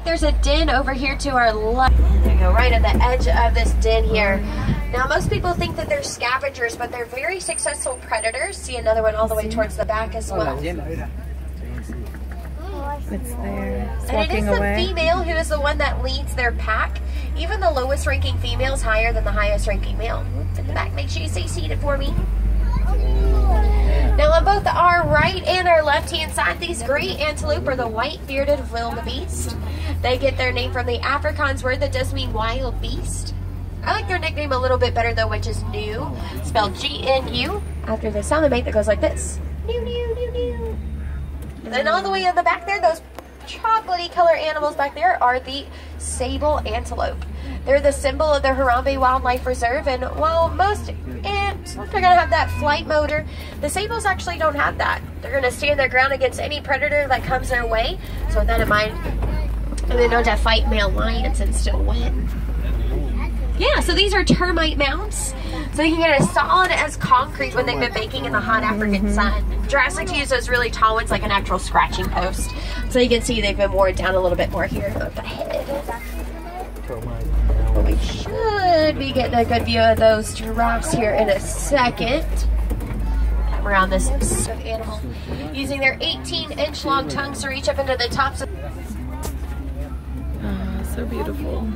think there's a den over here to our left. There we go, right at the edge of this den here. Now, most people think that they're scavengers, but they're very successful predators. See another one all the way towards the back as well. It's there. It's and it is away. the female who is the one that leads their pack. Even the lowest ranking female is higher than the highest ranking male. In the back, make sure you stay seated for me. Now on both our right and our left hand side, these great antelope are the white bearded wildebeest. They get their name from the Afrikaans word that does mean wild beast. I like their nickname a little bit better though, which is Gnu, spelled G-N-U, after the sound they make that goes like this. New, new, new, new. And then all the way in the back there, those chocolatey color animals back there are the sable antelope. They're the symbol of the Harambe Wildlife Reserve, and while most ants are going to have that flight motor, the sables actually don't have that. They're going to stand their ground against any predator that comes their way. So with that in mind, they're known to fight male lions and still win. Yeah, so these are termite mounds. So you can get as solid as concrete when they've been baking in the hot African sun. Giraffes like to use those really tall ones like an actual scratching post. So you can see they've been worn down a little bit more here at the head. We should be getting a good view of those giraffes here in a second. Come around this animal using their 18-inch long tongues to reach up into the tops of... Oh, so beautiful.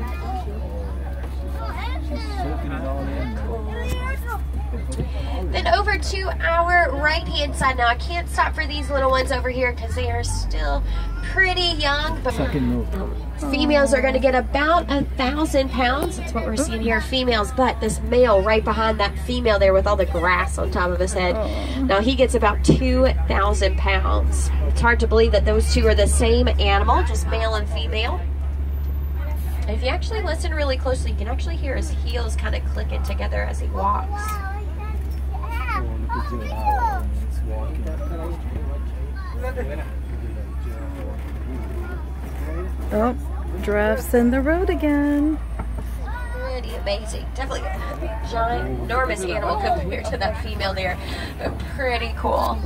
Then over to our right hand side. Now I can't stop for these little ones over here because they are still pretty young, but females are going to get about 1,000 pounds. That's what we're seeing here, females. But this male right behind that female there with all the grass on top of his head, now he gets about 2,000 pounds. It's hard to believe that those two are the same animal, just male and female. And if you actually listen really closely, you can actually hear his heels kind of clicking together as he walks. Oh, giraffes in the road again. Pretty amazing. Definitely a ginormous animal compared to that female there, but pretty cool.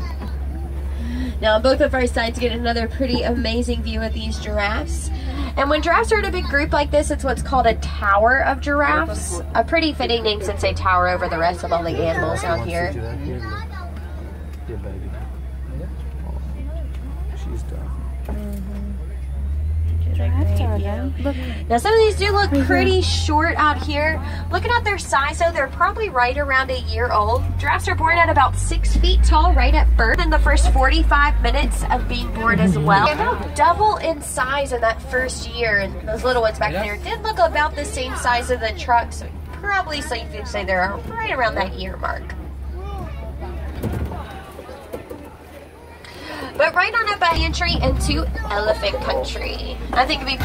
Now on both of our sides, get another pretty amazing view of these giraffes. And when giraffes are in a big group like this, it's what's called a tower of giraffes. A pretty fitting name since they tower over the rest of all the animals out here. Now some of these do look pretty short out here. Looking at their size though, they're probably right around a year old. Giraffes are born at about 6 feet tall right at birth in the first 45 minutes of being born as well. They're about double in size in that first year, and those little ones back there did look about the same size as the truck, so probably safe to say they're right around that year mark. But right on up at entry into elephant country. I think it'd be...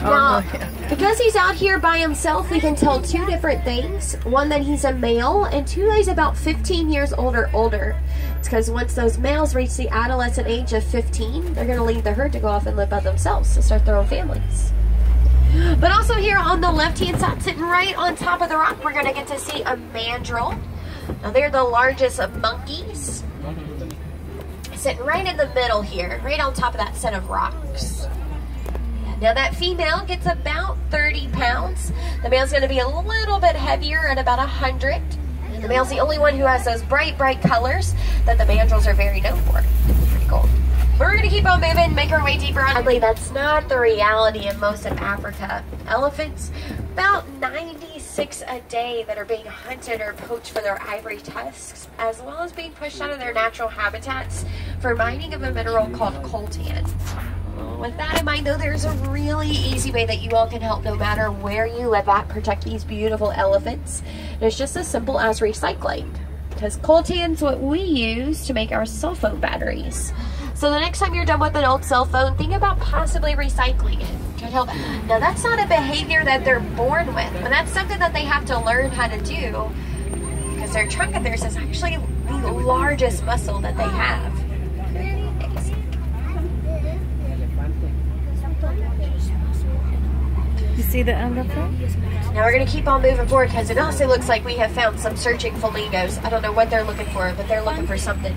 Now, because he's out here by himself, we can tell two different things. One, that he's a male, and two, that he's about 15 years old or older. It's because once those males reach the adolescent age of 15, they're going to leave the herd to go off and live by themselves to start their own families. But also here on the left-hand side, sitting right on top of the rock, we're going to get to see a mandrill. Now, they're the largest of monkeys. Sitting right in the middle here, right on top of that set of rocks. Now that female gets about 30 pounds. The male's going to be a little bit heavier at about 100. And the male's the only one who has those bright, bright colors that the mandrills are very known for. Pretty cool. We're going to keep on moving, make our way deeper on. Sadly, that's not the reality in most of Africa. Elephants, about 96 a day that are being hunted or poached for their ivory tusks, as well as being pushed out of their natural habitats for mining of a mineral called coltan. With that in mind, though, there's a really easy way that you all can help no matter where you live at protect these beautiful elephants. And it's just as simple as recycling. Because coltan's what we use to make our cell phone batteries. So the next time you're done with an old cell phone, think about possibly recycling it. Could help. Now that's not a behavior that they're born with, but that's something that they have to learn how to do. Because their trunk of theirs is actually the largest muscle that they have. You see the elephant? Now we're going to keep on moving forward because it also looks like we have found some searching flamingos. I don't know what they're looking for, but they're looking for something.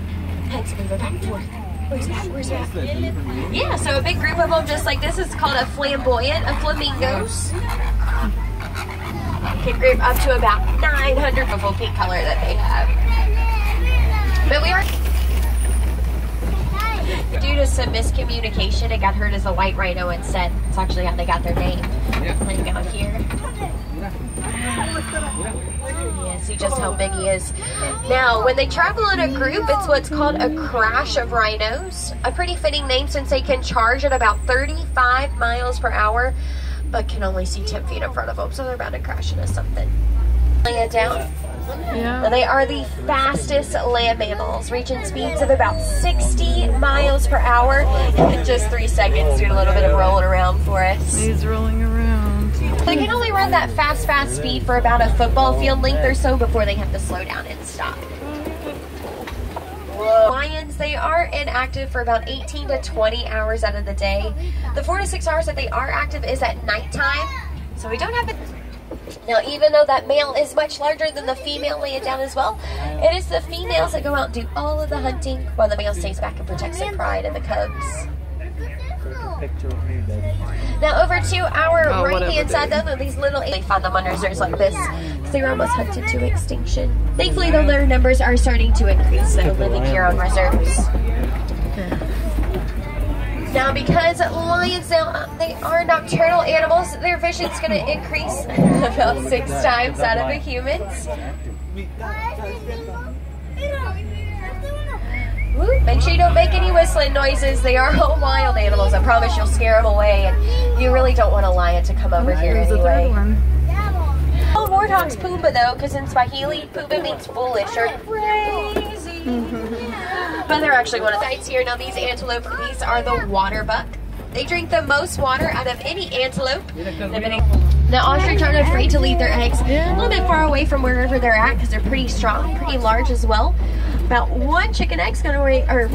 Let's move it back and forth. Where's that? Where's that? Yeah, so a big group of them just like this is called a flamboyant of flamingos. Can group up to about 900 beautiful pink color that they have. But we are, due to some miscommunication, it got heard as a white rhino instead. It's actually how they got their name. Hang out here. Yeah, see just how big he is. Now, when they travel in a group, it's what's called a crash of rhinos. A pretty fitting name since they can charge at about 35 miles per hour, but can only see 10 feet in front of them, so they're bound to crash into something. Lay it down. Yeah. They are the fastest land mammals, reaching speeds of about 60 miles per hour in just 3 seconds. Doing a little bit of rolling around for us. He's rolling around. They can only run that fast speed for about a football field length or so before they have to slow down and stop. Lions, they are inactive for about 18 to 20 hours out of the day. The 4 to 6 hours that they are active is at nighttime, so we don't have it. Now, even though that male is much larger than the female laying down as well, it is the females that go out and do all of the hunting while the male stays back and protects the pride and the cubs. Now, over to our right-hand side, though, are these little, they find them on reserves like this, because they were almost hunted to extinction. Thankfully, though, their numbers are starting to increase, though, living here on reserves. Now, because lions, they are nocturnal animals, their vision's going to increase about 6 times out of a human's. Woo, make sure you don't make any whistling noises. They are all wild animals. I promise you'll scare them away, and you really don't want a lion to come over here anyway. Oh, warthog's Pumbaa, though, because in Swahili, Pumbaa means foolish or crazy. But they're actually one of the sites here. Now, these antelope, these are the water buck. They drink the most water out of any antelope. Now, ostrich aren't afraid to leave their eggs a little bit far away from wherever they're at because they're pretty strong, pretty large as well. About 1 chicken egg's going to weigh, or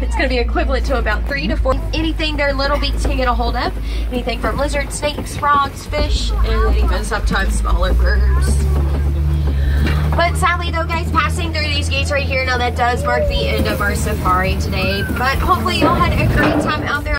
it's going to be equivalent to about 3 to 4. Anything their little beaks can get a hold of. Anything from lizards, snakes, frogs, fish, and even sometimes smaller birds. But sadly though, guys, passing through these gates right here, now that does mark the end of our safari today. But hopefully you all had a great time out there.